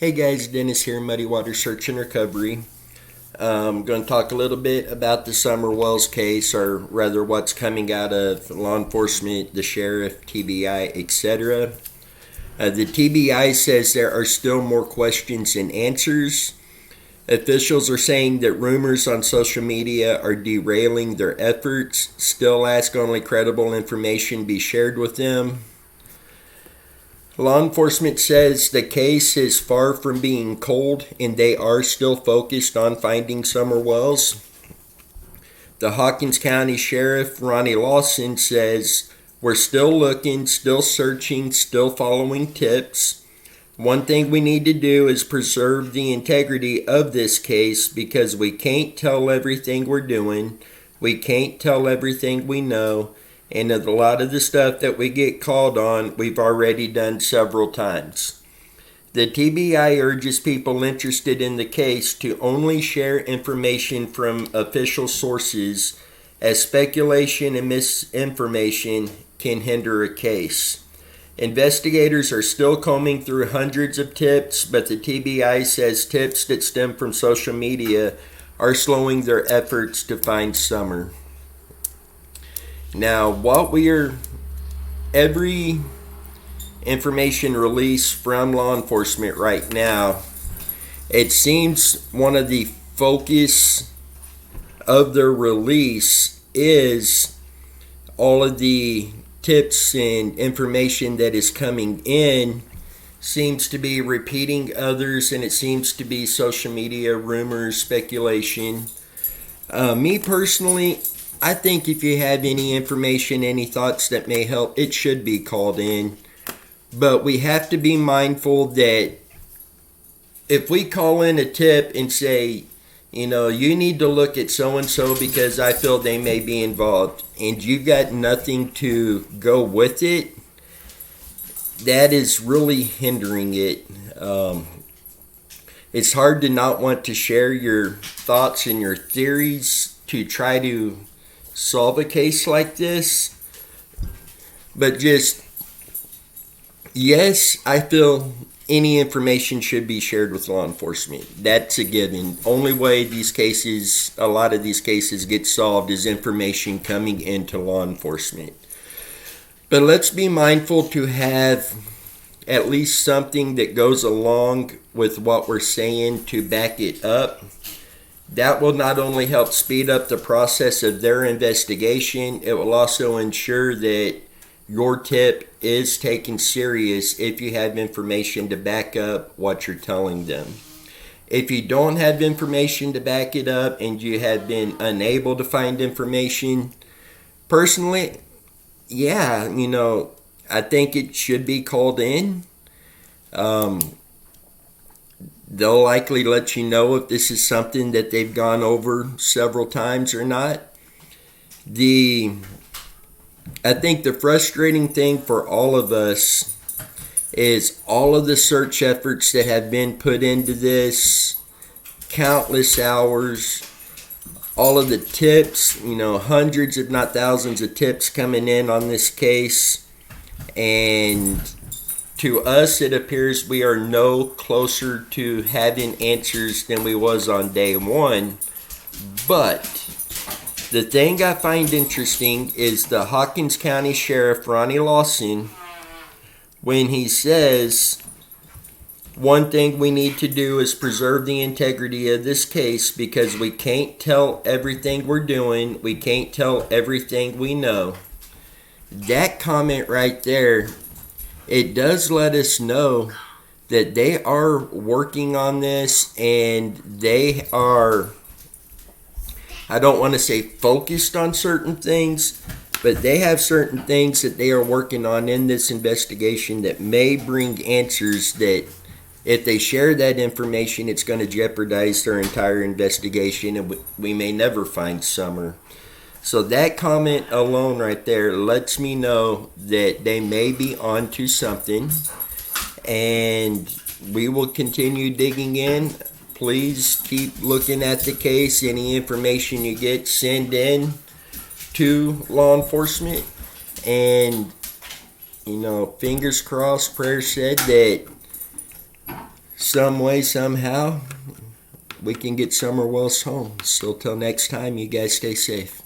Hey guys, Dennis here, Muddy Water Search and Recovery. I'm going to talk a little bit about the Summer Wells case, or rather what's coming out of law enforcement, the sheriff, TBI, etc. The TBI says there are still more questions than answers. Officials are saying that rumors on social media are derailing their efforts. Still ask only credible information be shared with them. Law enforcement says the case is far from being cold and they are still focused on finding Summer Wells. The Hawkins County Sheriff, Ronnie Lawson, says we're still looking, still searching, still following tips. One thing we need to do is preserve the integrity of this case because we can't tell everything we're doing. We can't tell everything we know. And a lot of the stuff that we get called on, we've already done several times. The TBI urges people interested in the case to only share information from official sources, as speculation and misinformation can hinder a case. Investigators are still combing through hundreds of tips, but the TBI says tips that stem from social media are slowing their efforts to find Summer. Now, every information released from law enforcement right now, it seems one of the focus of their release is all of the tips and information that is coming in seems to be repeating others, and it seems to be social media rumors, speculation. Me personally, I think if you have any information, any thoughts that may help, it should be called in. But we have to be mindful that if we call in a tip and say, you need to look at so-and-so because I feel they may be involved, and you got nothing to go with it, that is really hindering it. It's hard to not want to share your thoughts and your theories to try to solve a case like this, but yes, I feel any information should be shared with law enforcement. That's a given. Only way a lot of these cases get solved is information coming into law enforcement. But let's be mindful to have at least something that goes along with what we're saying to back it up. That will not only help speed up the process of their investigation, it will also ensure that your tip is taken serious if you have information to back up what you're telling them. If you don't have information to back it up and you have been unable to find information, personally, I think it should be called in. They'll likely let you know if this is something that they've gone over several times or not. I think the frustrating thing for all of us is all of the search efforts that have been put into this, countless hours, all of the tips, hundreds if not thousands of tips coming in on this case, and to us, it appears we are no closer to having answers than we was on day one. But the thing I find interesting is the Hawkins County Sheriff, Ronnie Lawson, when he says one thing we need to do is preserve the integrity of this case because we can't tell everything we're doing. We can't tell everything we know. That comment right there, it does let us know that they are working on this and they are, I don't want to say focused on certain things, but they have certain things that they are working on in this investigation that may bring answers that if they share that information, it's going to jeopardize their entire investigation and we may never find Summer. So that comment alone right there lets me know that they may be onto something, and we will continue digging in. Please keep looking at the case. Any information you get, send in to law enforcement. And, fingers crossed, prayers said that some way, somehow, we can get Summer Wells home. So till next time, you guys stay safe.